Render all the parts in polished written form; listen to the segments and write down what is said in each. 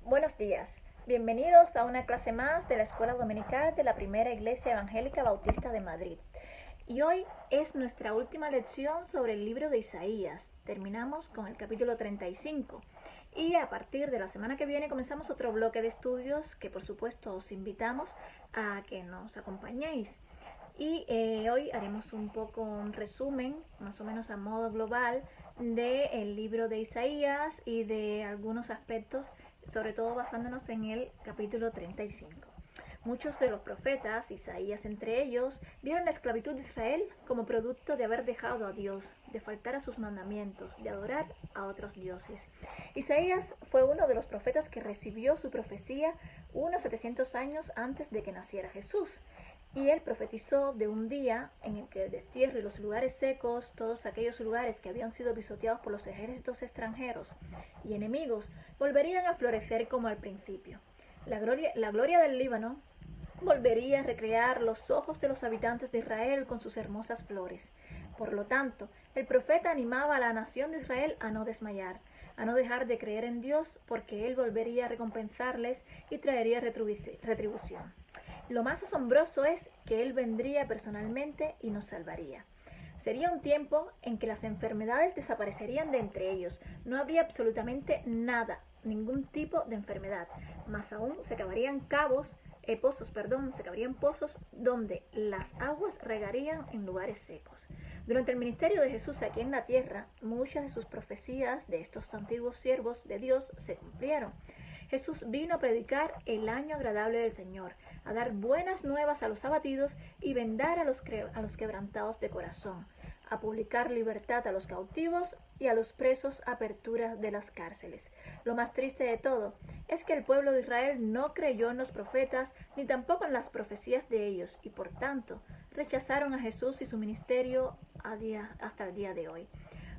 Buenos días, bienvenidos a una clase más de la Escuela Dominical de la Primera Iglesia Evangélica Bautista de Madrid. Y hoy es nuestra última lección sobre el libro de Isaías. Terminamos con el capítulo 35 y a partir de la semana que viene comenzamos otro bloque de estudios que por supuesto os invitamos a que nos acompañéis. Y hoy haremos un poco un resumen, más o menos a modo global, del libro de Isaías y de algunos aspectos, sobre todo basándonos en el capítulo 35. Muchos de los profetas, Isaías entre ellos, vieron la esclavitud de Israel como producto de haber dejado a Dios, de faltar a sus mandamientos, de adorar a otros dioses. Isaías fue uno de los profetas que recibió su profecía unos 700 años antes de que naciera Jesús. Y él profetizó de un día en el que el destierro y los lugares secos, todos aquellos lugares que habían sido pisoteados por los ejércitos extranjeros y enemigos, volverían a florecer como al principio. La gloria del Líbano volvería a recrear los ojos de los habitantes de Israel con sus hermosas flores. Por lo tanto, el profeta animaba a la nación de Israel a no desmayar, a no dejar de creer en Dios, porque Él volvería a recompensarles y traería retribución. Lo más asombroso es que Él vendría personalmente y nos salvaría. Sería un tiempo en que las enfermedades desaparecerían de entre ellos. No habría absolutamente nada, ningún tipo de enfermedad. Más aún, se cavarían pozos donde las aguas regarían en lugares secos. Durante el ministerio de Jesús aquí en la tierra, muchas de sus profecías de estos antiguos siervos de Dios se cumplieron. Jesús vino a predicar el año agradable del Señor, a dar buenas nuevas a los abatidos y vendar a los quebrantados de corazón, a publicar libertad a los cautivos y a los presos apertura de las cárceles. Lo más triste de todo es que el pueblo de Israel no creyó en los profetas ni tampoco en las profecías de ellos y por tanto rechazaron a Jesús y su ministerio hasta el día de hoy.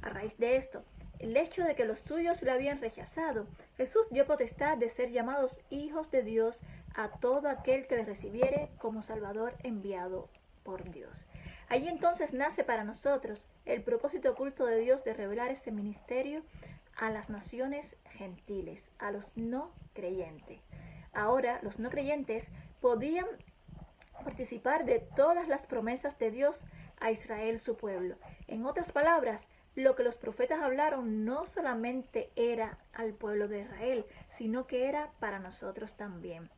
A raíz de esto, el hecho de que los suyos lo habían rechazado, Jesús dio potestad de ser llamados hijos de Dios a todo aquel que le recibiere como Salvador enviado por Dios. Allí entonces nace para nosotros el propósito oculto de Dios de revelar ese ministerio a las naciones gentiles, a los no creyentes. Ahora los no creyentes podían participar de todas las promesas de Dios a Israel su pueblo. En otras palabras, lo que los profetas hablaron no solamente era al pueblo de Israel, sino que era para nosotros también.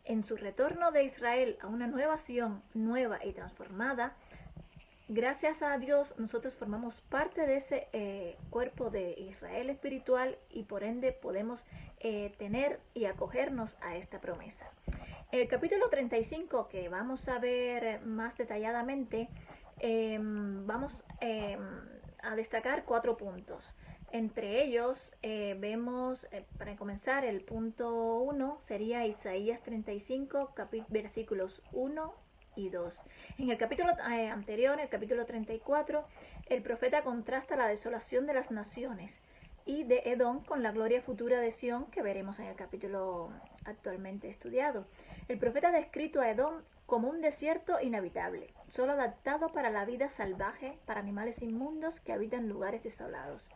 En su retorno de Israel a una nueva Sión, nueva y transformada, gracias a Dios nosotros formamos parte de ese cuerpo de Israel espiritual y por ende podemos tener y acogernos a esta promesa. En el capítulo 35, que vamos a ver más detalladamente, vamos a destacar 4 puntos. Entre ellos vemos, para comenzar, el punto 1 sería Isaías 35, versículos 1 y 2. En el capítulo anterior, el capítulo 34, el profeta contrasta la desolación de las naciones y de Edom con la gloria futura de Sión que veremos en el capítulo actualmente estudiado. El profeta ha descrito a Edom como un desierto inhabitable, solo adaptado para la vida salvaje, para animales inmundos que habitan lugares desolados.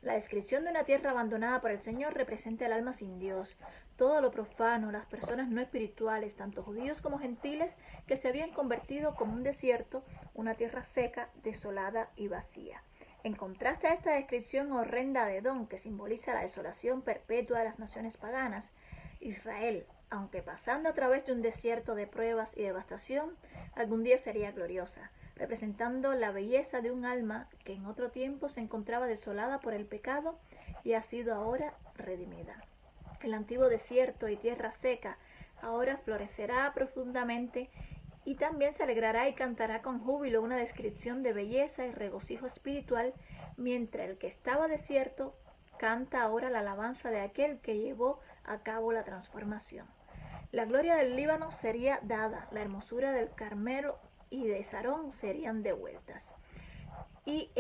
La descripción de una tierra abandonada por el Señor representa el alma sin Dios, todo lo profano, las personas no espirituales, tanto judíos como gentiles, que se habían convertido como un desierto, una tierra seca, desolada y vacía. En contraste a esta descripción horrenda de Edom, que simboliza la desolación perpetua de las naciones paganas, Israel, aunque pasando a través de un desierto de pruebas y devastación, algún día sería gloriosa, representando la belleza de un alma que en otro tiempo se encontraba desolada por el pecado y ha sido ahora redimida. El antiguo desierto y tierra seca ahora florecerá profundamente y también se alegrará y cantará con júbilo una descripción de belleza y regocijo espiritual, mientras el que estaba desierto canta ahora la alabanza de aquel que llevó a cabo la transformación. La gloria del Líbano sería dada, la hermosura del Carmelo y de Sarón serían devueltas. Y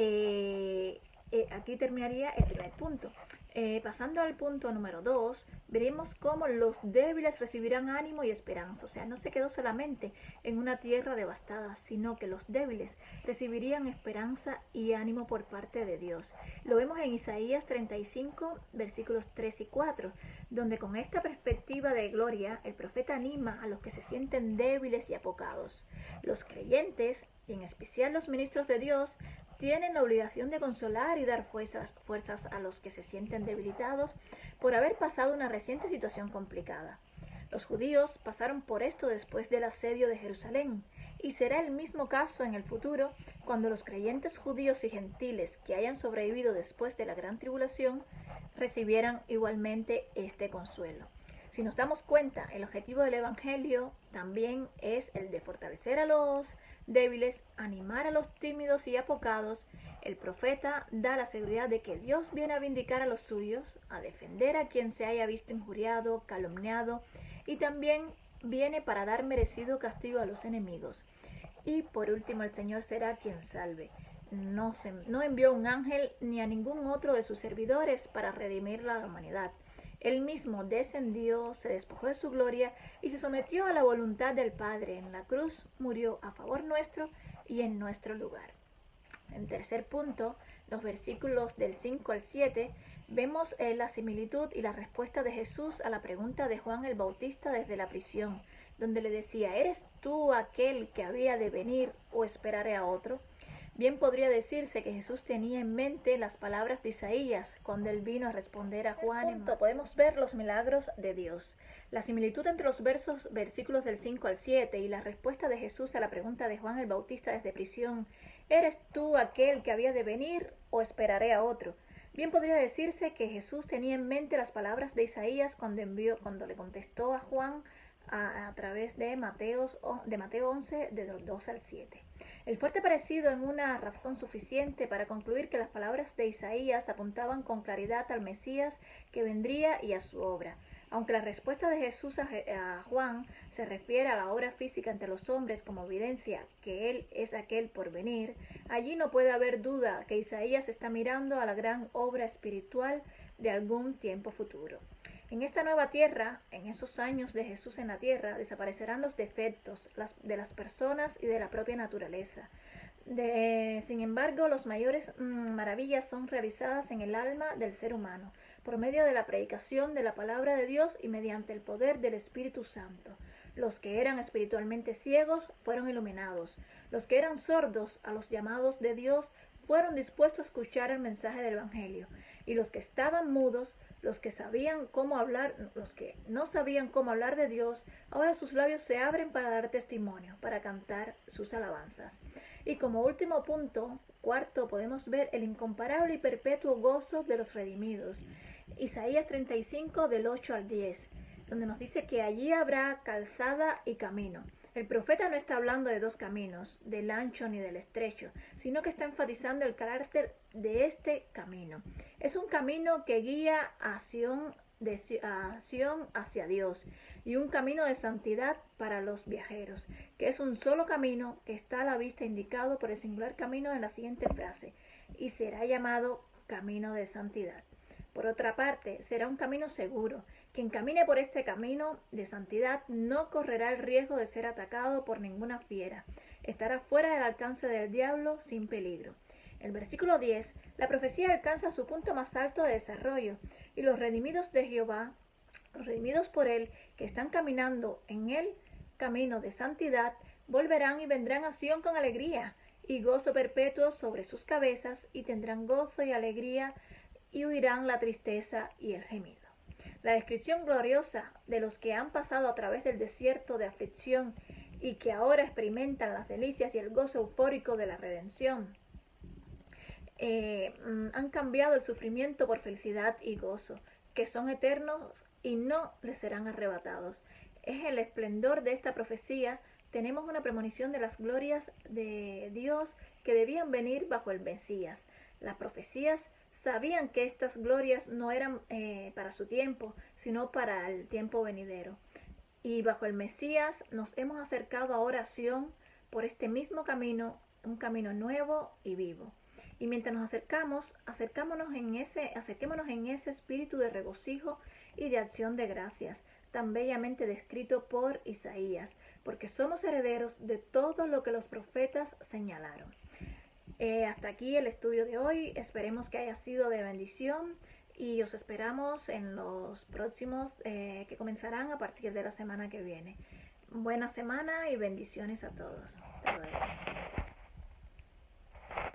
aquí terminaría el primer punto. Pasando al punto número 2, veremos cómo los débiles recibirán ánimo y esperanza. O sea, no se quedó solamente en una tierra devastada, sino que los débiles recibirían esperanza y ánimo por parte de Dios. Lo vemos en Isaías 35, versículos 3 y 4, donde con esta perspectiva de gloria, el profeta anima a los que se sienten débiles y apocados. Los creyentes, y en especial los ministros de Dios, tienen la obligación de consolar y dar fuerzas a los que se sienten debilitados por haber pasado una reciente situación complicada. Los judíos pasaron por esto después del asedio de Jerusalén, y será el mismo caso en el futuro cuando los creyentes judíos y gentiles que hayan sobrevivido después de la gran tribulación recibieran igualmente este consuelo. Si nos damos cuenta, el objetivo del Evangelio también es el de fortalecer a los débiles, animar a los tímidos y apocados. El profeta da la seguridad de que Dios viene a vindicar a los suyos, a defender a quien se haya visto injuriado, calumniado, y también viene para dar merecido castigo a los enemigos. Y por último, el Señor será quien salve. No envió un ángel ni a ningún otro de sus servidores para redimir a la humanidad. Él mismo descendió, se despojó de su gloria y se sometió a la voluntad del Padre. En la cruz murió a favor nuestro y en nuestro lugar. En tercer punto, los versículos del 5 al 7, vemos la similitud y la respuesta de Jesús a la pregunta de Juan el Bautista desde la prisión, donde le decía: ¿eres tú aquel que había de venir o esperaré a otro? Bien podría decirse que Jesús tenía en mente las palabras de Isaías cuando él vino a responder a Juan. Podemos ver los milagros de Dios. La similitud entre los versículos del 5 al 7 y la respuesta de Jesús a la pregunta de Juan el Bautista desde prisión: ¿eres tú aquel que había de venir o esperaré a otro? Bien podría decirse que Jesús tenía en mente las palabras de Isaías cuando le contestó a Juan a través de Mateo 11, del 2 al 7. El fuerte parecido en una razón suficiente para concluir que las palabras de Isaías apuntaban con claridad al Mesías que vendría y a su obra. Aunque la respuesta de Jesús a Juan se refiere a la obra física entre los hombres como evidencia que Él es aquel por venir, allí no puede haber duda que Isaías está mirando a la gran obra espiritual de algún tiempo futuro. En esta nueva tierra, en esos años de Jesús en la tierra, desaparecerán los defectos de las personas y de la propia naturaleza. Sin embargo, las mayores maravillas son realizadas en el alma del ser humano, por medio de la predicación de la palabra de Dios y mediante el poder del Espíritu Santo. Los que eran espiritualmente ciegos fueron iluminados. Los que eran sordos a los llamados de Dios fueron dispuestos a escuchar el mensaje del Evangelio. Y los que estaban mudos, los que no sabían cómo hablar de Dios, ahora sus labios se abren para dar testimonio, para cantar sus alabanzas. Y como último punto, cuarto, podemos ver el incomparable y perpetuo gozo de los redimidos. Isaías 35 del 8 al 10, donde nos dice que allí habrá calzada y camino. El profeta no está hablando de dos caminos, del ancho ni del estrecho, sino que está enfatizando el carácter de este camino. Es un camino que guía a Sion hacia Dios, y un camino de santidad para los viajeros, que es un solo camino que está a la vista indicado por el singular camino en la siguiente frase: y será llamado camino de santidad. Por otra parte, será un camino seguro. Quien camine por este camino de santidad no correrá el riesgo de ser atacado por ninguna fiera. Estará fuera del alcance del diablo sin peligro. El versículo 10, la profecía alcanza su punto más alto de desarrollo, y los redimidos de Jehová, los redimidos por él, que están caminando en el camino de santidad, volverán y vendrán a Sion con alegría y gozo perpetuo sobre sus cabezas, y tendrán gozo y alegría, y huirán la tristeza y el gemido. La descripción gloriosa de los que han pasado a través del desierto de aflicción y que ahora experimentan las delicias y el gozo eufórico de la redención, han cambiado el sufrimiento por felicidad y gozo, que son eternos y no les serán arrebatados. Es el esplendor de esta profecía. Tenemos una premonición de las glorias de Dios que debían venir bajo el Mesías. Las profecías sabían que estas glorias no eran para su tiempo, sino para el tiempo venidero. Y bajo el Mesías nos hemos acercado a oración por este mismo camino, un camino nuevo y vivo. Y mientras nos acerquémonos en ese espíritu de regocijo y de acción de gracias, tan bellamente descrito por Isaías, porque somos herederos de todo lo que los profetas señalaron. Hasta aquí el estudio de hoy. Esperemos que haya sido de bendición y os esperamos en los próximos que comenzarán a partir de la semana que viene. Buena semana y bendiciones a todos. Hasta luego.